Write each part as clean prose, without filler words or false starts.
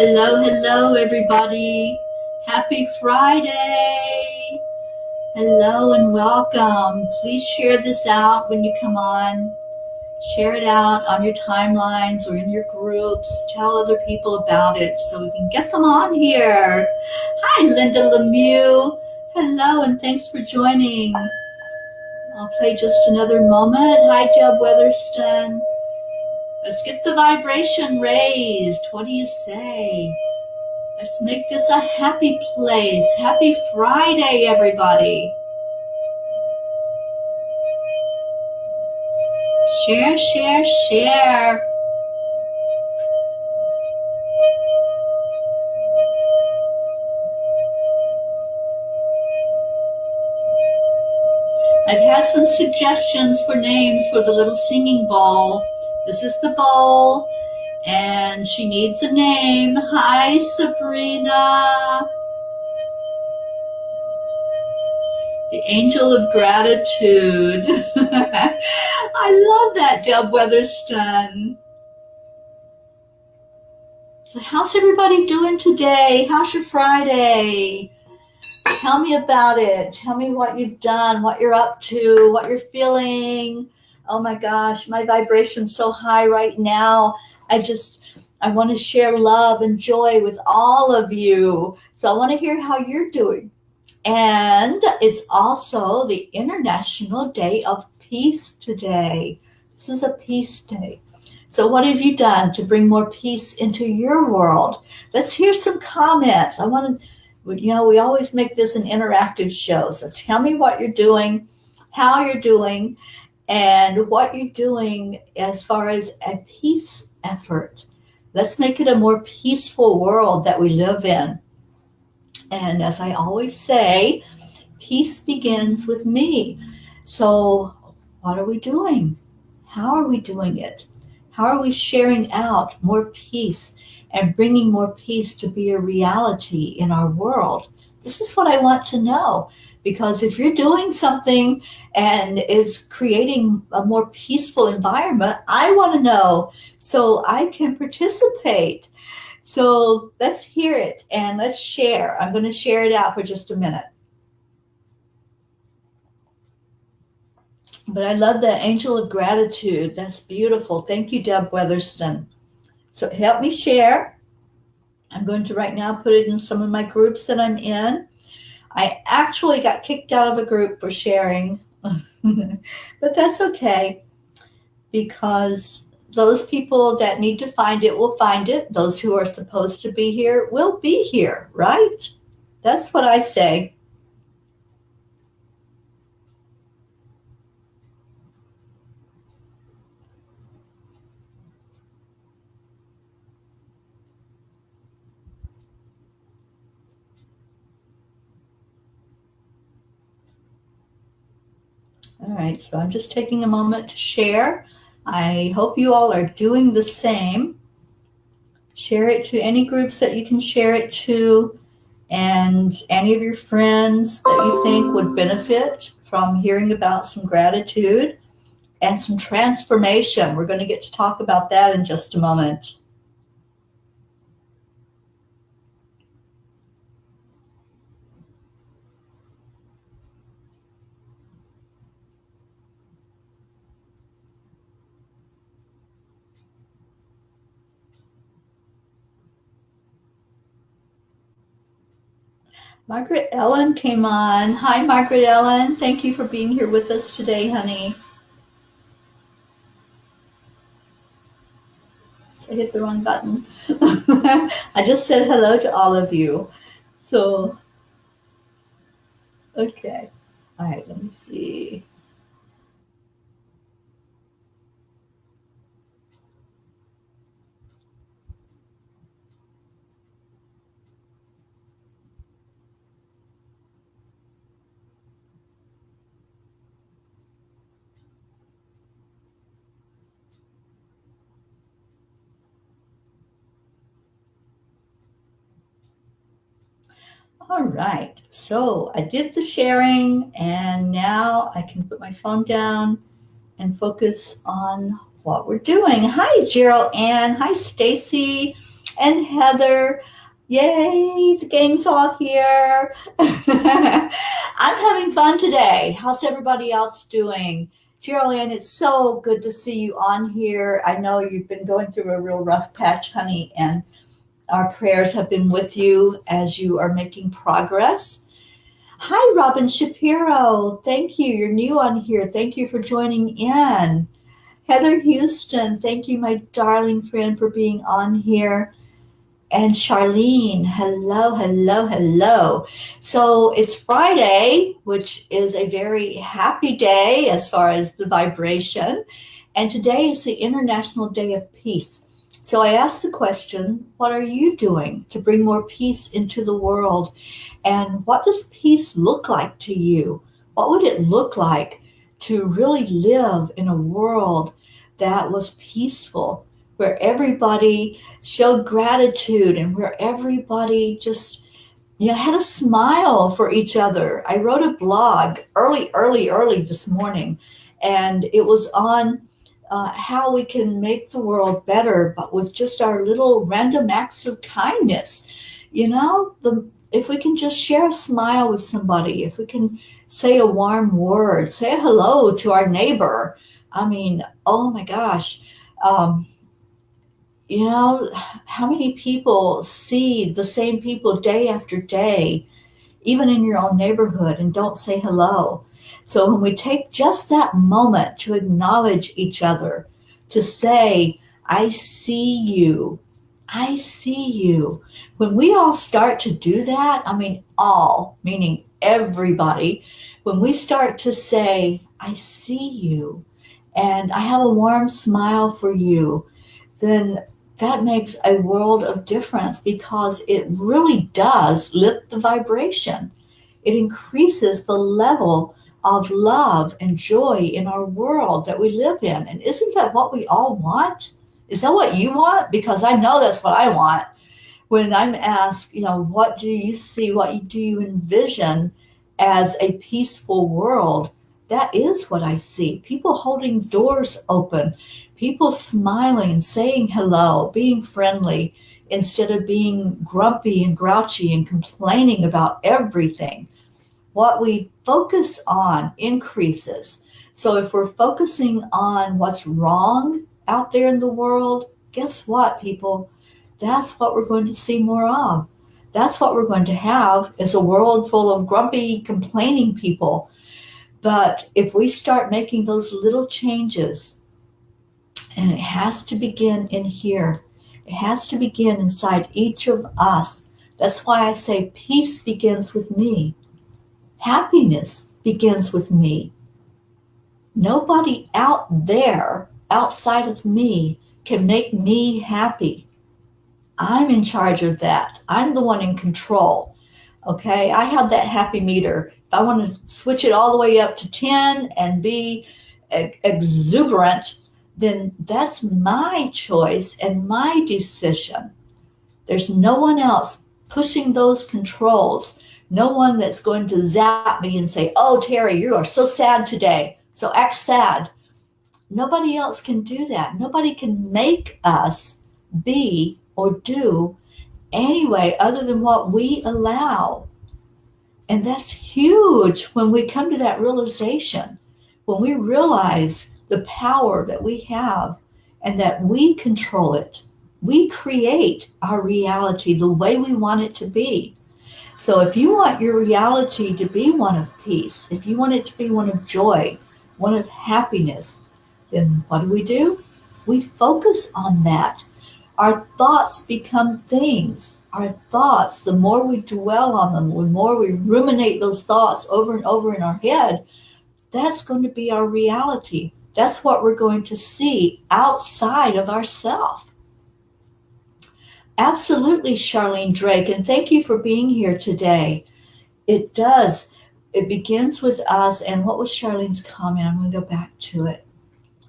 Hello, everybody. Happy Friday. Hello and welcome. Please share this out when you come on. Share it out on your timelines or in your groups. Tell other people about it so we can get them on here. Hi, Linda Lemieux. Hello, and thanks for joining. I'll play just another moment. Hi, Deb Weatherston. Let's get the vibration raised. What do you say? Let's make this a happy place. Happy Friday, everybody. Share, share, share. I've had some suggestions for names for the little singing bowl. This is the bowl, and she needs a name. Hi, Sabrina. The Angel of Gratitude. I love that, Deb Weatherston. So how's everybody doing today? How's your Friday? Tell me about it. Tell me what you've done, what you're up to, what you're feeling. Oh my gosh, my vibration's so high right now. I want to share love and joy with all of you. So I want to hear how you're doing. And it's also the International Day of Peace today. This is a peace day. So what have you done to bring more peace into your world? Let's hear some comments. We always make this an interactive show. So tell me what you're doing, how you're doing, and what you're doing as far as a peace effort. Let's make it a more peaceful world that we live in. And as I always say, peace begins with me. So what are we doing? How are we doing it? How are we sharing out more peace and bringing more peace to be a reality in our world? This is what I want to know, because if you're doing something and it's creating a more peaceful environment, I want to know so I can participate. So let's hear it and let's share. I'm going to share it out for just a minute. But I love that Angel of Gratitude. That's beautiful. Thank you, Deb Weatherston. So help me share. I'm going to right now put it in some of my groups that I'm in. I actually got kicked out of a group for sharing, but that's okay, because those people that need to find it will find it. Those who are supposed to be here will be here, right? That's what I say. All right, so I'm just taking a moment to share. I hope you all are doing the same. Share it to any groups that you can share it to, and any of your friends that you think would benefit from hearing about some gratitude and some transformation. We're going to get to talk about that in just a moment. Margaret Ellen came on. Hi, Margaret Ellen. Thank you for being here with us today, honey. So I hit the wrong button. I just said hello to all of you. So, okay. All right, let me see. All right, so I did the sharing, and now I can put my phone down and focus on what we're doing. Hi, Gerald Ann. Hi, Stacy. And Heather. Yay, the gang's all here. I'm having fun today. How's everybody else doing? Geraldine, it's so good to see you on here. I know you've been going through a real rough patch, honey, and our prayers have been with you as you are making progress. Hi, Robin Shapiro. Thank you. You're new on here. Thank you for joining in. Heather Houston, thank you, my darling friend, for being on here. And Charlene, hello, hello, hello. So it's Friday, which is a very happy day as far as the vibration. And today is the International Day of Peace. So I asked the question, what are you doing to bring more peace into the world? And what does peace look like to you? What would it look like to really live in a world that was peaceful, where everybody showed gratitude and where everybody just had a smile for each other? I wrote a blog early this morning, and it was on how we can make the world better, but with just our little random acts of kindness. If we can just share a smile with somebody, if we can say a warm word, say a hello to our neighbor. I mean, oh my gosh. Um, how many people see the same people day after day, even in your own neighborhood, and don't say hello? So when we take just that moment to acknowledge each other, to say, I see you, I see you. When we all start to do that, I mean, all, meaning everybody, when we start to say, I see you, and I have a warm smile for you, then that makes a world of difference, because it really does lift the vibration. It increases the level of love and joy in our world that we live in. And isn't that what we all want? Is that what you want? Because I know that's what I want. When I'm asked, what do you see? What do you envision as a peaceful world? That is what I see. People holding doors open, people smiling and saying hello, being friendly instead of being grumpy and grouchy and complaining about everything. What we focus on increases. So if we're focusing on what's wrong out there in the world, guess what, people? That's what we're going to see more of. That's what we're going to have, is a world full of grumpy, complaining people. But if we start making those little changes, and it has to begin in here, it has to begin inside each of us. That's why I say peace begins with me. Happiness begins with me. Nobody out there, outside of me, can make me happy. I'm in charge of that. I'm the one in control. Okay, I have that happy meter. If I want to switch it all the way up to 10 and be exuberant, then that's my choice and my decision. There's no one else pushing those controls. No one that's going to zap me and say, oh, Teri, you are so sad today, so act sad. Nobody else can do that. Nobody can make us be or do anyway other than what we allow. And that's huge when we come to that realization, when we realize the power that we have and that we control it. We create our reality the way we want it to be. So if you want your reality to be one of peace, if you want it to be one of joy, one of happiness, then what do? We focus on that. Our thoughts become things. Our thoughts, the more we dwell on them, the more we ruminate those thoughts over and over in our head, that's going to be our reality. That's what we're going to see outside of ourselves. Absolutely, Charlene Drake, and thank you for being here today. It does. It begins with us, and what was Charlene's comment? I'm going to go back to it.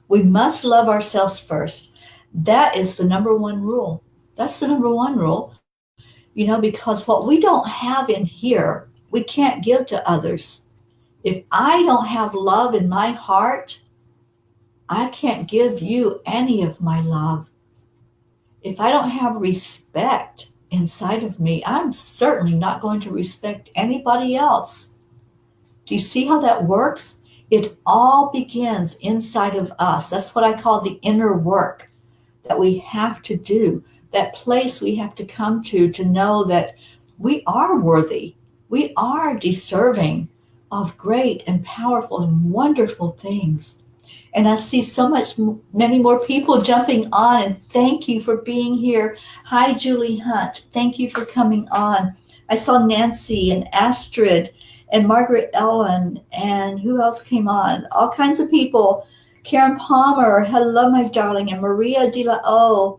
We must love ourselves first. That is the number one rule. That's the number one rule, because what we don't have in here, we can't give to others. If I don't have love in my heart, I can't give you any of my love. If I don't have respect inside of me, I'm certainly not going to respect anybody else. Do you see how that works? It all begins inside of us. That's what I call the inner work that we have to do, that place we have to come to know that we are worthy, we are deserving of great and powerful and wonderful things. And I see so many more people jumping on, and thank you for being here. Hi, Julie Hunt. Thank you for coming on. I saw Nancy and Astrid and Margaret Ellen, and who else came on? All kinds of people. Karen Palmer, hello, my darling, and Maria De La O.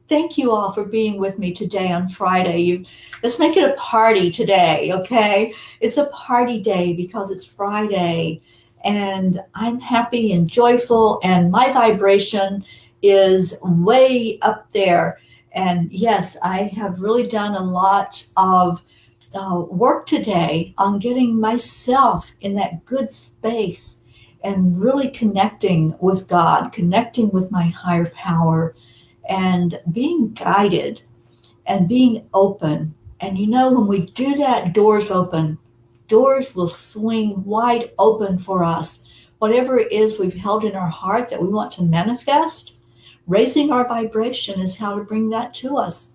Thank you all for being with me today on Friday. Let's make it a party today, okay? It's a party day because it's Friday, and I'm happy and joyful, and my vibration is way up there. And yes, I have really done a lot of work today on getting myself in that good space and really connecting with God, connecting with my higher power, and being guided and being open. And you know, when we do that, doors open. Doors will swing wide open for us. Whatever it is we've held in our heart that we want to manifest, raising our vibration is how to bring that to us.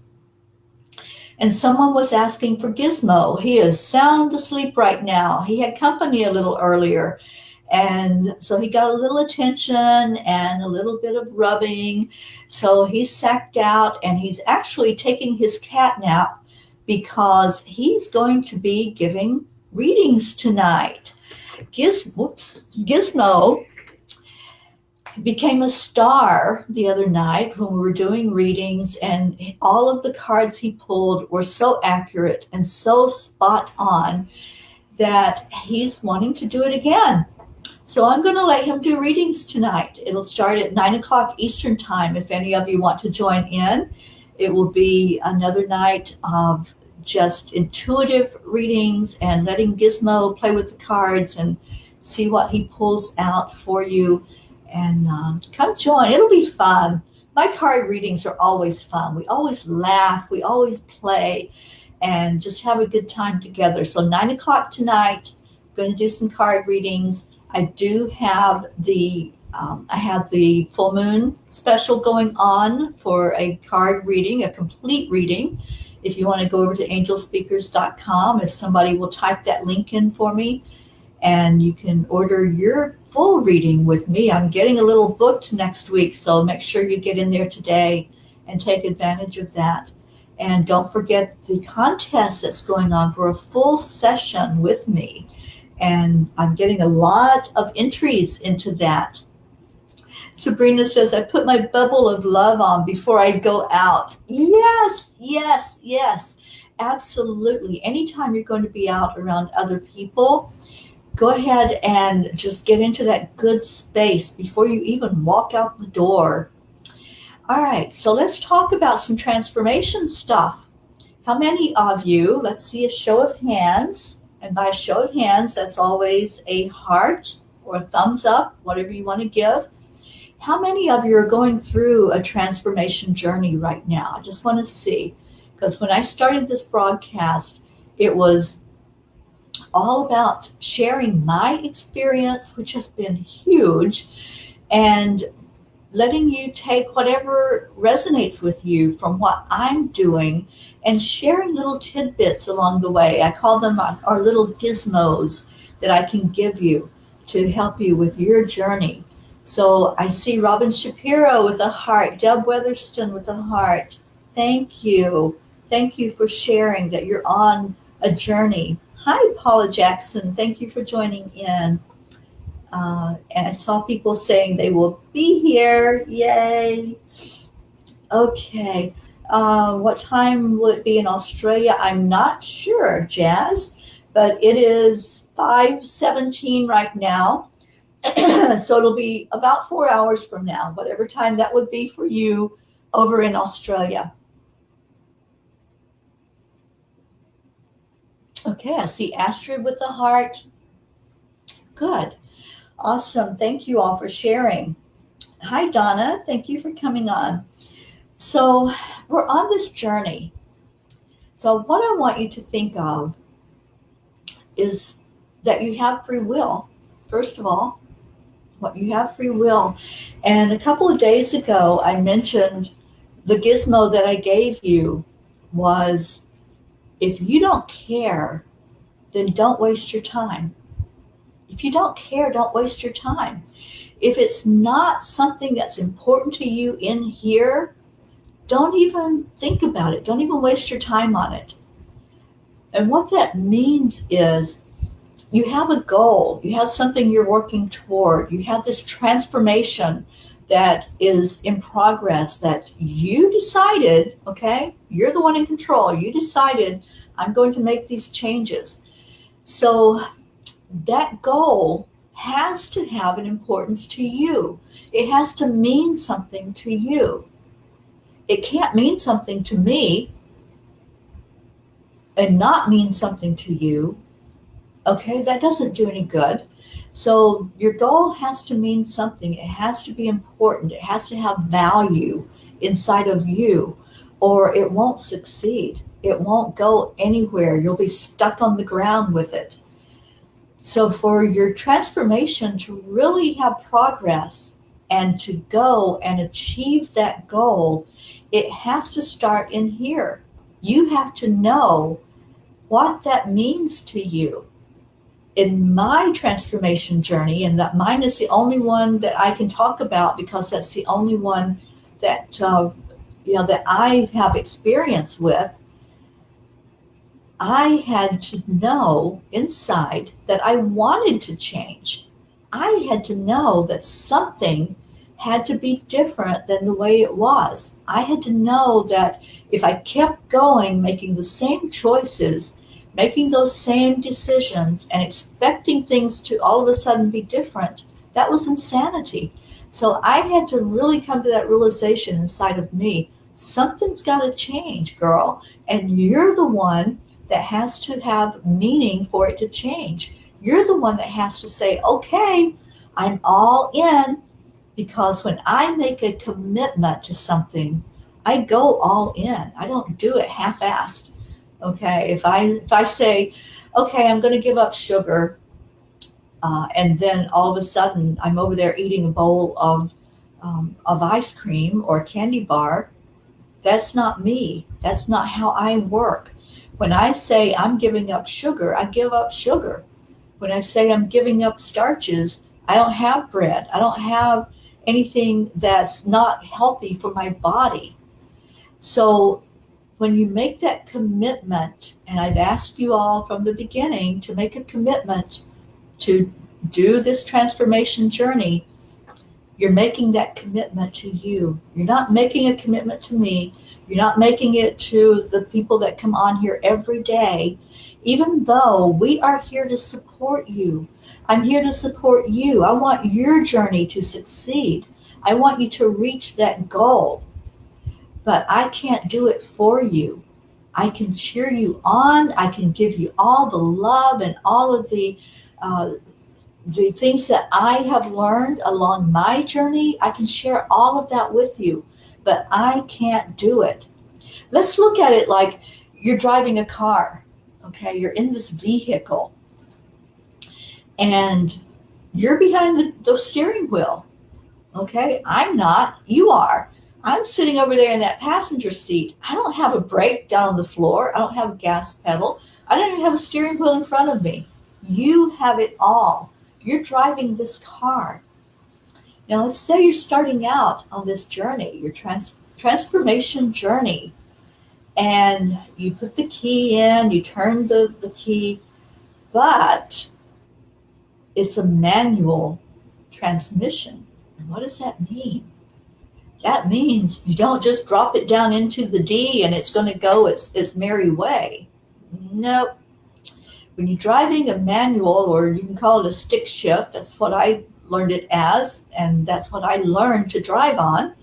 And someone was asking for Gizmo. He is sound asleep right now. He had company a little earlier. And so he got a little attention and a little bit of rubbing. So he's sacked out, and he's actually taking his cat nap because he's going to be giving readings tonight. Gizmo became a star the other night when we were doing readings, and all of the cards he pulled were so accurate and so spot on that he's wanting to do it again. So I'm going to let him do readings tonight. It'll start at 9 o'clock Eastern time. If any of you want to join in, it will be another night of just intuitive readings and letting Gizmo play with the cards and see what he pulls out for you. And come join. It'll be fun. My card readings are always fun. We always laugh. We always play and just have a good time together. So 9 o'clock tonight, I'm going to do some card readings. I do have the full moon special going on for a card reading, a complete reading. If you want to go over to angelspeakers.com, if somebody will type that link in for me, and you can order your full reading with me. I'm getting a little booked next week, so make sure you get in there today and take advantage of that. And don't forget the contest that's going on for a full session with me. And I'm getting a lot of entries into that. Sabrina says, I put my bubble of love on before I go out. Yes, yes, yes, absolutely. Anytime you're going to be out around other people, go ahead and just get into that good space before you even walk out the door. All right, so let's talk about some transformation stuff. How many of you, let's see a show of hands, and by a show of hands, that's always a heart or a thumbs up, whatever you want to give. How many of you are going through a transformation journey right now? I just want to see, because when I started this broadcast, it was all about sharing my experience, which has been huge, and letting you take whatever resonates with you from what I'm doing and sharing little tidbits along the way. I call them our little gizmos that I can give you to help you with your journey. So I see Robin Shapiro with a heart, Deb Weatherston with a heart. Thank you. Thank you for sharing that you're on a journey. Hi, Paula Jackson. Thank you for joining in. And I saw people saying they will be here. Yay. Okay. What time will it be in Australia? I'm not sure, Jazz, but it is 5:17 right now. So it'll be about 4 hours from now, whatever time that would be for you over in Australia. Okay, I see Astrid with the heart. Good. Awesome. Thank you all for sharing. Hi, Donna. Thank you for coming on. So we're on this journey. So what I want you to think of is that you have free will. First of all, what you have free will. And a couple of days ago, I mentioned the gizmo that I gave you was, if you don't care, then don't waste your time. If you don't care, don't waste your time. If it's not something that's important to you in here, don't even think about it. Don't even waste your time on it. And what that means is you have a goal, you have something you're working toward, you have this transformation that is in progress that you decided, okay? You're the one in control. You decided, I'm going to make these changes. So that goal has to have an importance to you. It has to mean something to you. It can't mean something to me and not mean something to you. Okay, that doesn't do any good. So your goal has to mean something. It has to be important. It has to have value inside of you, or it won't succeed. It won't go anywhere. You'll be stuck on the ground with it. So for your transformation to really have progress and to go and achieve that goal, it has to start in here. You have to know what that means to you. In my transformation journey, and that mine is the only one that I can talk about because that's the only one that that I have experience with, I had to know inside that I wanted to change. I had to know that something had to be different than the way it was. I had to know that if I kept going, making the same choices, making those same decisions, and expecting things to all of a sudden be different, that was insanity. So I had to really come to that realization inside of me. Something's got to change, girl. And you're the one that has to have meaning for it to change. You're the one that has to say, okay, I'm all in, because when I make a commitment to something, I go all in. I don't do it half-assed. Okay, if I say, okay, I'm going to give up sugar, and then all of a sudden I'm over there eating a bowl of ice cream or a candy bar, that's not me. That's not how I work. When I say I'm giving up sugar, I give up sugar. When I say I'm giving up starches, I don't have bread. I don't have anything that's not healthy for my body. So when you make that commitment, and I've asked you all from the beginning to make a commitment to do this transformation journey, you're making that commitment to you. You're not making a commitment to me. You're not making it to the people that come on here every day, even though we are here to support you. I'm here to support you. I want your journey to succeed. I want you to reach that goal. But I can't do it for you. I can cheer you on. I can give you all the love and all of the things that I have learned along my journey. I can share all of that with you, but I can't do it. Let's look at it like you're driving a car. Okay, you're in this vehicle, and you're behind the steering wheel. Okay, I'm not. You are. I'm sitting over there in that passenger seat. I don't have a brake down on the floor. I don't have a gas pedal. I don't even have a steering wheel in front of me. You have it all. You're driving this car. Now, let's say you're starting out on this journey, your transformation journey, and you put the key in, you turn the key, but it's a manual transmission. And what does that mean? That means you don't just drop it down into the D and it's going to go its merry way. Nope. When you're driving a manual, or you can call it a stick shift, that's what I learned it as, and that's what I learned to drive on.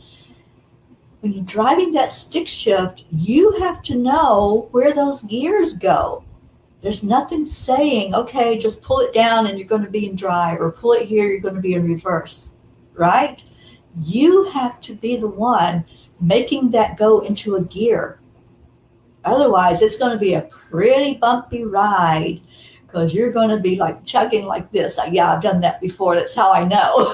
When you're driving that stick shift, you have to know where those gears go. There's nothing saying, okay, just pull it down and you're going to be in drive, or pull it here, you're going to be in reverse, right? You have to be the one making that go into a gear. Otherwise, it's going to be a pretty bumpy ride because you're going to be like chugging like this. Yeah, I've done that before. That's how I know.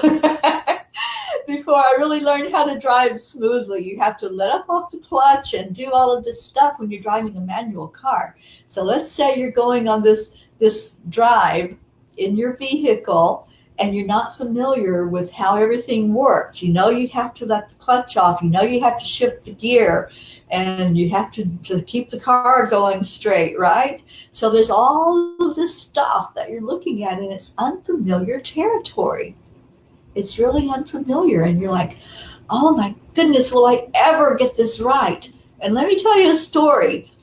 Before I really learned how to drive smoothly, you have to let up off the clutch and do all of this stuff when you're driving a manual car. So let's say you're going on this drive in your vehicle and you're not familiar with how everything works. You know you have to let the clutch off. You know you have to shift the gear and you have to keep the car going straight, right? So there's all of this stuff that you're looking at and it's unfamiliar territory. It's really unfamiliar and you're like, oh my goodness, will I ever get this right? And let me tell you a story.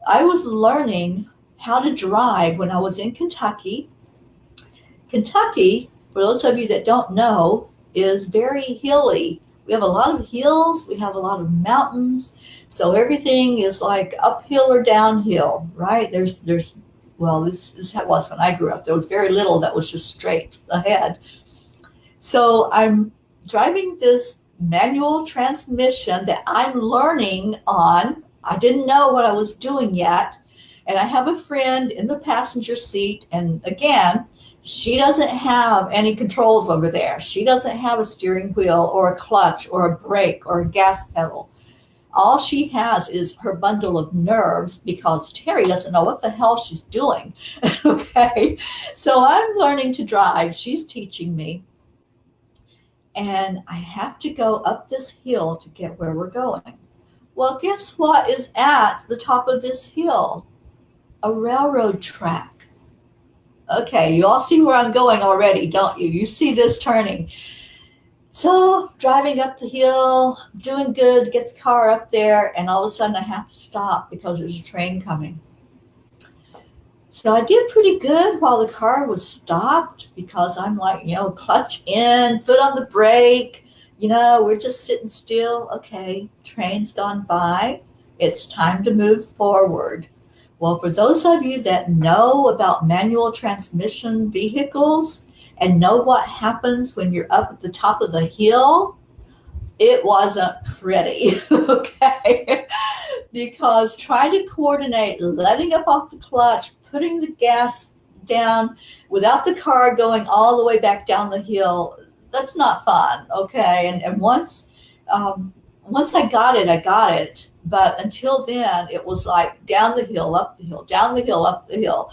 I was learning how to drive when I was in Kentucky. Kentucky, for those of you that don't know, is very hilly. We have a lot of hills, we have a lot of mountains, so everything is like uphill or downhill, right? Well, this was when I grew up. There was very little that was just straight ahead. So I'm driving this manual transmission that I'm learning on. I didn't know what I was doing yet. And I have a friend in the passenger seat. And again, she doesn't have any controls over there. She doesn't have a steering wheel or a clutch or a brake or a gas pedal. All she has is her bundle of nerves because Teri doesn't know what the hell she's doing. Okay. So I'm learning to drive. She's teaching me. And I have to go up this hill to get where we're going. Well, guess what is at the top of this hill? A railroad track. Okay, you all see where I'm going already, don't you? You see this turning. So driving up the hill, doing good, get the car up there, and all of a sudden I have to stop because there's a train coming. So I did pretty good while the car was stopped because I'm like, clutch in, foot on the brake, we're just sitting still. Okay, train's gone by. It's time to move forward. Well, for those of you that know about manual transmission vehicles and know what happens when you're up at the top of the hill, it wasn't pretty, okay? Because trying to coordinate letting up off the clutch, putting the gas down without the car going all the way back down the hill, that's not fun, okay? And once I got it. But until then, it was like down the hill, up the hill, down the hill, up the hill.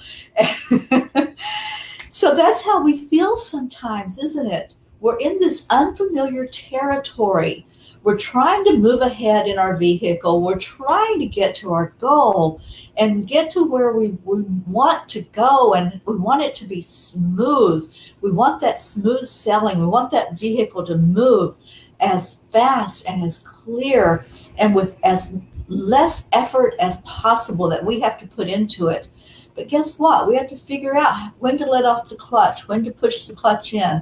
So that's how we feel sometimes, isn't it? We're in this unfamiliar territory. We're trying to move ahead in our vehicle. We're trying to get to our goal and get to where we want to go, and we want it to be smooth. We want that smooth sailing. We want that vehicle to move as fast and as clear and with as less effort as possible that we have to put into it. But guess what? We have to figure out when to let off the clutch, when to push the clutch in,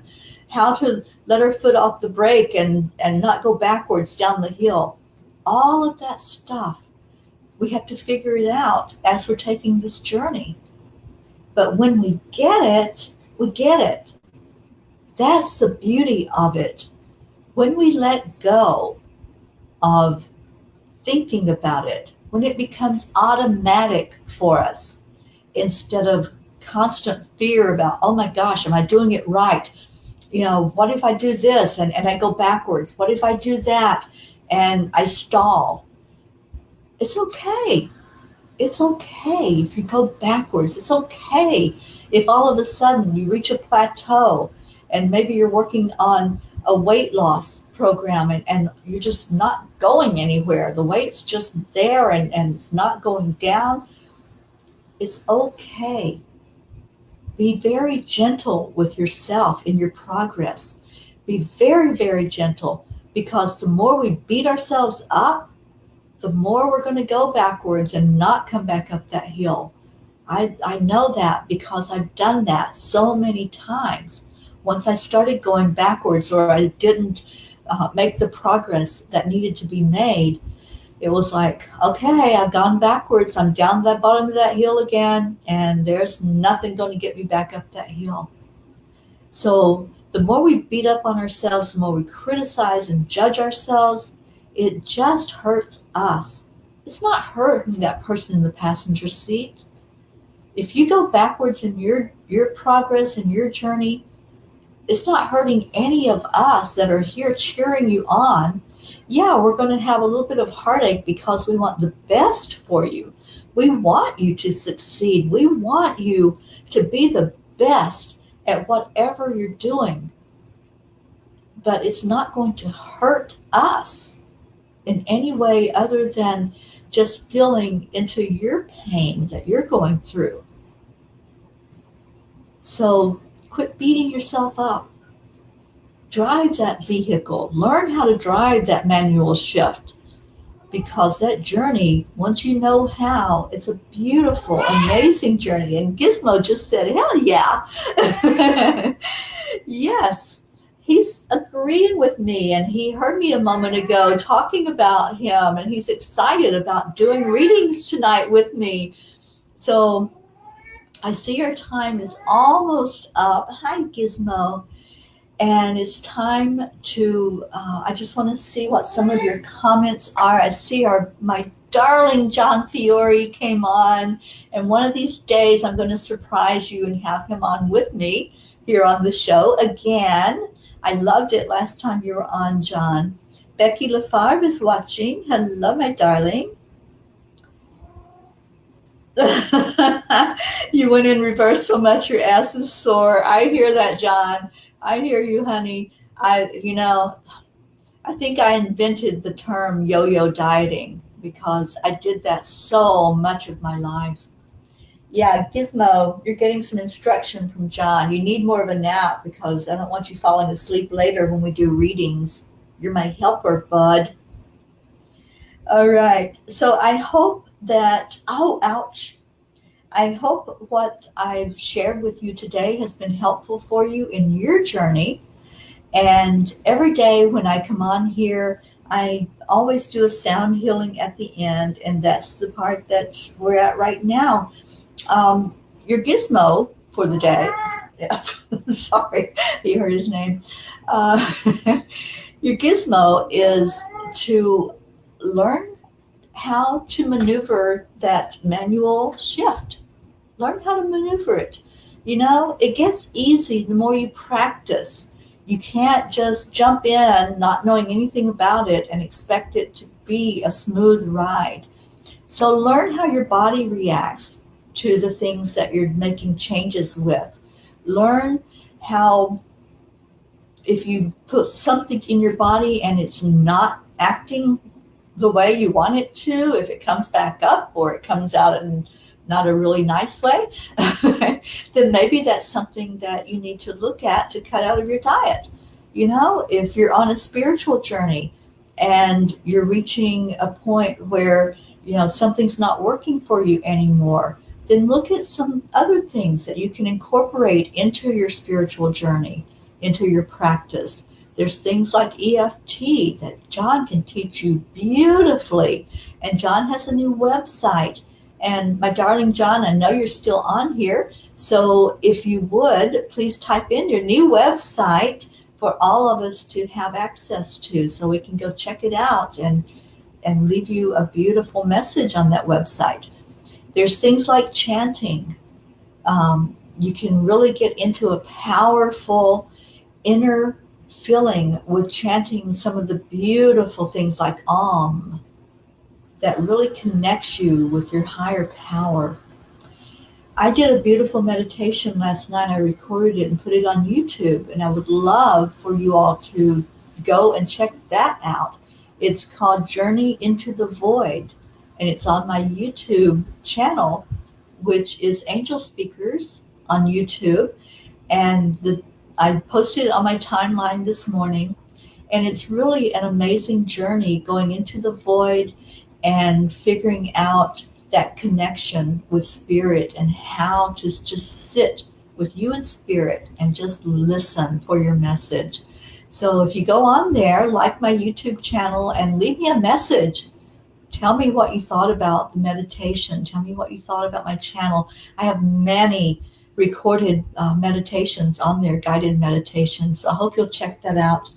how to let our foot off the brake and not go backwards down the hill. All of that stuff, we have to figure it out as we're taking this journey. But when we get it, we get it. That's the beauty of it. When we let go of thinking about it, when it becomes automatic for us, instead of constant fear about, oh my gosh, am I doing it right? What if I do this and I go backwards? What if I do that and I stall? It's okay. It's okay if you go backwards. It's okay if all of a sudden you reach a plateau and maybe you're working on a weight loss program and you're just not going anywhere. The weight's just there and it's not going down. It's okay. Be very gentle with yourself in your progress. Be very, very gentle, because the more we beat ourselves up, the more we're going to go backwards and not come back up that hill. I know that because I've done that so many times. Once I started going backwards or I didn't make the progress that needed to be made, it was like, okay, I've gone backwards. I'm down the bottom of that hill again, and there's nothing going to get me back up that hill. So the more we beat up on ourselves, the more we criticize and judge ourselves, it just hurts us. It's not hurting that person in the passenger seat. If you go backwards in your progress and your journey, it's not hurting any of us that are here cheering you on. Yeah, we're going to have a little bit of heartache because we want the best for you. We want you to succeed. We want you to be the best at whatever you're doing. But it's not going to hurt us in any way other than just feeling into your pain that you're going through. So quit beating yourself up. Drive that vehicle. Learn how to drive that manual shift, because that journey, once you know how, it's a beautiful, amazing journey. And Gizmo just said, hell yeah. Yes, he's agreeing with me, and he heard me a moment ago talking about him, and he's excited about doing readings tonight with me. So I see your time is almost up. Hi, Gizmo. And it's time to, I just want to see what some of your comments are. I see my darling John Fiore came on, and one of these days I'm going to surprise you and have him on with me here on the show again. I loved it last time you were on, John. Becky Lafarve is watching. Hello, my darling. You went in reverse so much your ass is sore. I hear that, John. I hear you, honey. I think I invented the term yo-yo dieting because I did that so much of my life. Yeah, Gizmo, you're getting some instruction from John. You need more of a nap because I don't want you falling asleep later when we do readings. You're my helper, bud. All right. So I hope that, ouch. I hope what I've shared with you today has been helpful for you in your journey. And every day when I come on here, I always do a sound healing at the end. And that's the part that we're at right now. Your Gizmo for the day. Yeah, sorry, you heard his name. Your Gizmo is to learn how to maneuver that manual shift. Learn how to maneuver it. It gets easy the more you practice. You can't just jump in not knowing anything about it and expect it to be a smooth ride. So learn how your body reacts to the things that you're making changes with. Learn how, if you put something in your body and it's not acting the way you want it to, if it comes back up or it comes out in not a really nice way, then maybe that's something that you need to look at to cut out of your diet. If you're on a spiritual journey and you're reaching a point where, something's not working for you anymore, then look at some other things that you can incorporate into your spiritual journey, into your practice. There's things like EFT that John can teach you beautifully. And John has a new website. And my darling John, I know you're still on here. So if you would, please type in your new website for all of us to have access to so we can go check it out and leave you a beautiful message on that website. There's things like chanting. You can really get into a powerful inner feeling with chanting some of the beautiful things like Om that really connects you with your higher power. I did a beautiful meditation last night. I recorded it and put it on YouTube, and I would love for you all to go and check that out. It's called Journey into the Void, and it's on my YouTube channel, which is Angelspeakers on YouTube. And I posted it on my timeline this morning, and it's really an amazing journey going into the void and figuring out that connection with spirit and how to just sit with you in spirit and just listen for your message. So if you go on there, like my YouTube channel, and leave me a message. Tell me what you thought about the meditation. Tell me what you thought about my channel. I have many recorded meditations on there, guided meditations. So I hope you'll check that out.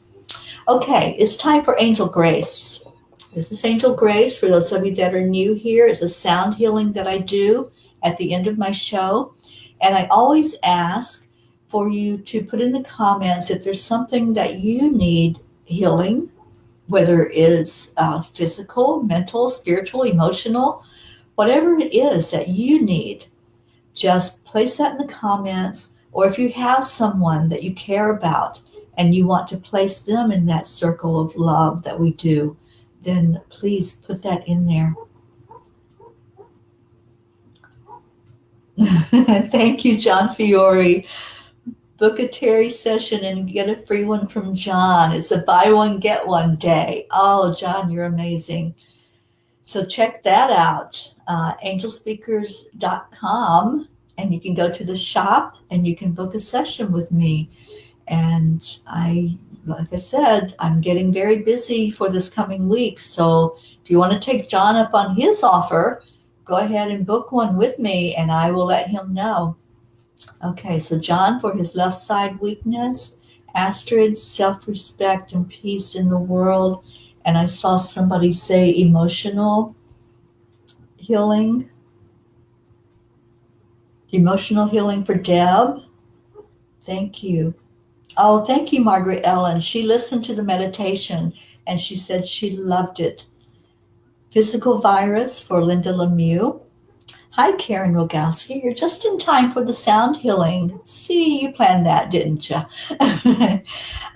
Okay, it's time for Angel Grace. This is Angel Grace. For those of you that are new here, it's a sound healing that I do at the end of my show. And I always ask for you to put in the comments if there's something that you need healing, whether it's physical, mental, spiritual, emotional, whatever it is that you need. Just place that in the comments, or if you have someone that you care about and you want to place them in that circle of love that we do, then please put that in there. Thank you, John Fiore. Book a Teri session and get a free one from John. It's a buy one, get one day. Oh, John, you're amazing. So check that out, angelspeakers.com, and you can go to the shop and you can book a session with me. And like I said, I'm getting very busy for this coming week. So if you want to take John up on his offer, go ahead and book one with me and I will let him know. Okay, so John, for his left side weakness, Astrid, self-respect and peace in the world. And I saw somebody say emotional healing for Deb. Thank you. Oh, thank you, Margaret Ellen. She listened to the meditation and she said she loved it. Physical virus for Linda Lemieux. Hi, Karen Rogowski. You're just in time for the sound healing. See, you planned that, didn't you?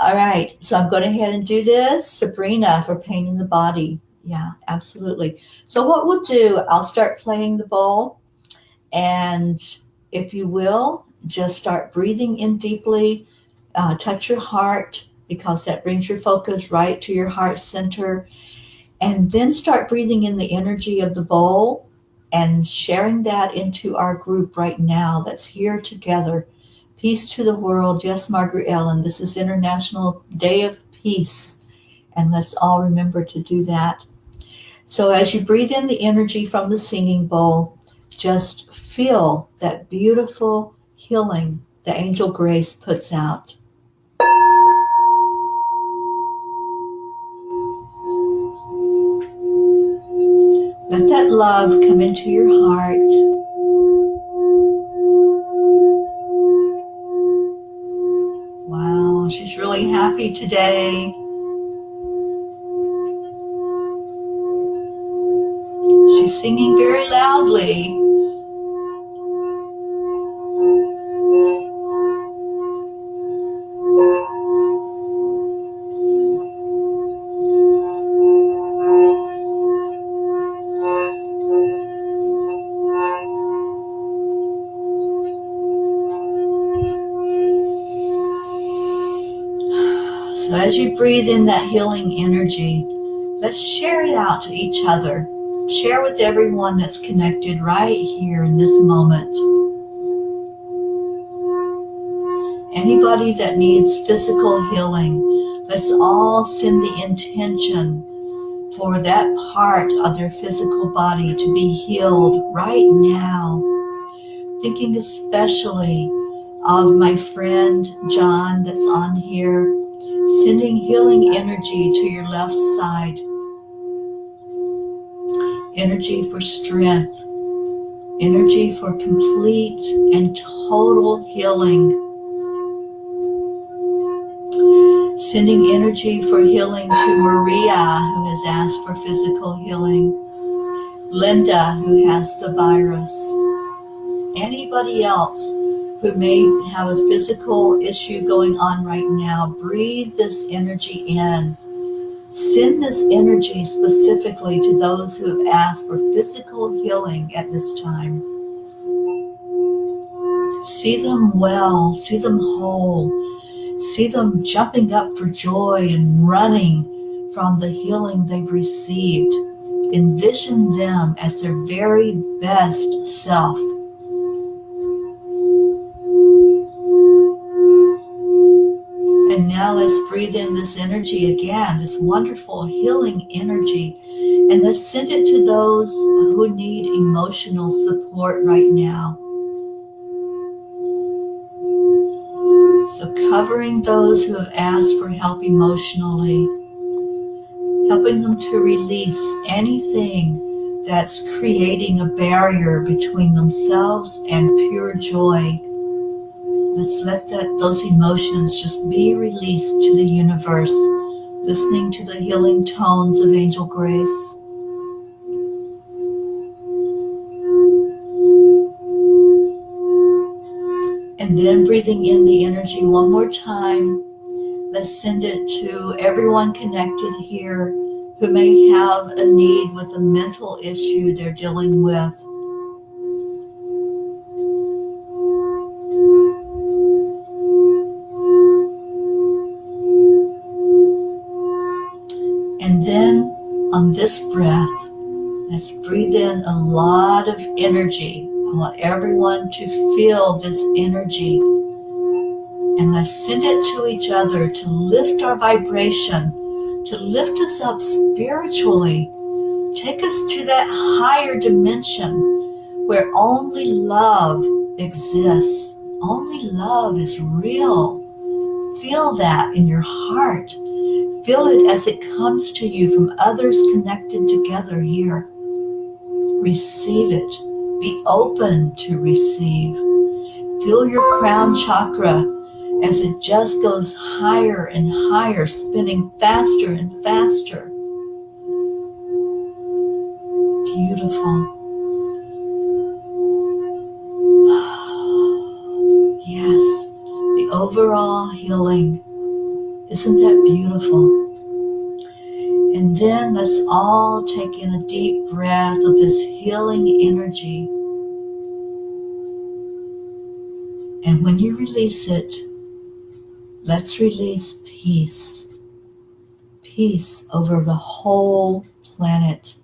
All right, so I'm going ahead and do this. Sabrina for pain in the body. Yeah, absolutely. So what we'll do, I'll start playing the bowl. And if you will, just start breathing in deeply. Touch your heart, because that brings your focus right to your heart center. And then start breathing in the energy of the bowl and sharing that into our group right now that's here together. Peace to the world. Yes, Margaret Ellen, this is International Day of Peace. And let's all remember to do that. So as you breathe in the energy from the singing bowl, just feel that beautiful healing that Angel Grace puts out. Let that love come into your heart. Wow, she's really happy today. She's singing very loudly. So as you breathe in that healing energy, let's share it out to each other. Share with everyone that's connected right here in this moment. Anybody that needs physical healing, let's all send the intention for that part of their physical body to be healed right now. Thinking especially of my friend John that's on here, sending healing energy to your left side. Energy for strength, energy for complete and total healing. Sending energy for healing to Maria, who has asked for physical healing. Linda, who has the virus. Anybody else who may have a physical issue going on right now, breathe this energy in. Send this energy specifically to those who have asked for physical healing at this time. See them well, see them whole, see them jumping up for joy and running from the healing they've received. Envision them as their very best self. And now let's breathe in this energy again, this wonderful healing energy, and let's send it to those who need emotional support right now. So covering those who have asked for help emotionally helping them to release anything that's creating a barrier between themselves and pure joy. Let's let those emotions just be released to the universe, listening to the healing tones of angel grace. And then breathing in the energy one more time. Let's send it to everyone connected here who may have a need with a mental issue they're dealing with. And then on this breath, let's breathe in a lot of energy. I want everyone to feel this energy. And let's send it to each other to lift our vibration, to lift us up spiritually, take us to that higher dimension where only love exists. Only love is real. Feel that in your heart. Feel it as it comes to you from others connected together here. Receive it. Be open to receive. Feel your crown chakra as it just goes higher and higher, spinning faster and faster. Beautiful. Yes, the overall healing. Isn't that beautiful? And then let's all take in a deep breath of this healing energy. And when you release it, let's release peace. Peace over the whole planet.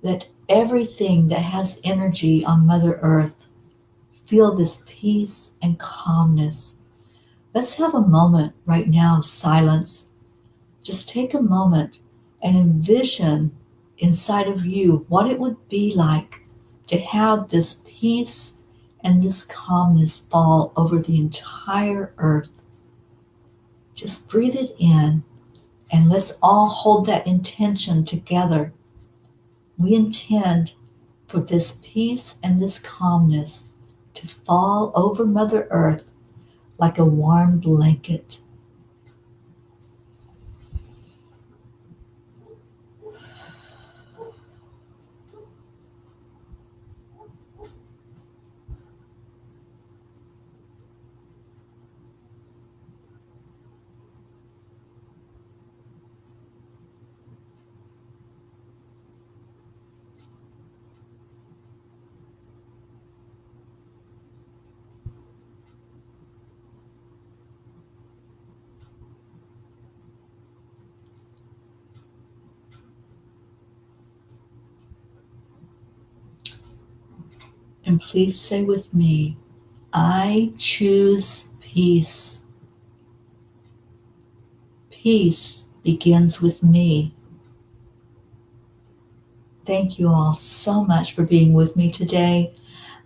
Let everything that has energy on Mother Earth feel this peace and calmness. Let's have a moment right now of silence. Just take a moment and envision inside of you what it would be like to have this peace and this calmness fall over the entire earth. Just breathe it in and let's all hold that intention together. We intend for this peace and this calmness to fall over Mother Earth like a warm blanket. And please say with me, I choose peace. Peace begins with me. Thank you all so much for being with me today.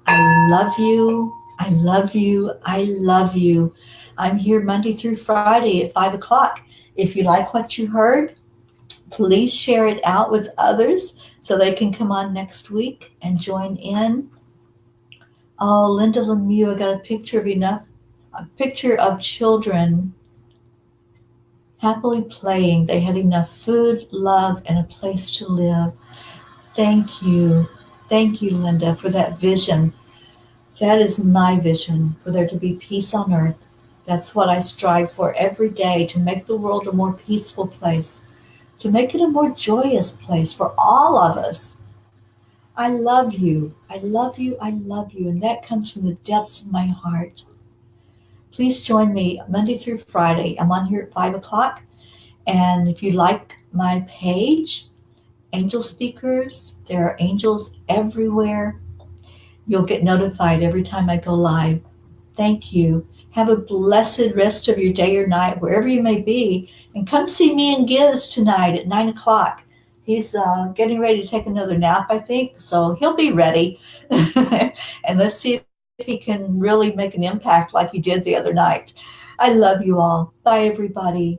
I love you. I love you. I love you. I'm here Monday through Friday at 5 o'clock. If you like what you heard, please share it out with others so they can come on next week and join in. Oh, Linda Lemieux, I got a picture of children happily playing. They had enough food, love, and a place to live. Thank you. Thank you, Linda, for that vision. That is my vision, for there to be peace on earth. That's what I strive for every day, to make the world a more peaceful place, to make it a more joyous place for all of us. I love you. I love you. I love you. And that comes from the depths of my heart. Please join me Monday through Friday. I'm on here at 5 o'clock. And if you like my page, Angelspeakers, there are angels everywhere. You'll get notified every time I go live. Thank you. Have a blessed rest of your day or night, wherever you may be. And come see me and Giz tonight at 9 o'clock. He's getting ready to take another nap, I think, so he'll be ready. And let's see if he can really make an impact like he did the other night. I love you all. Bye, everybody.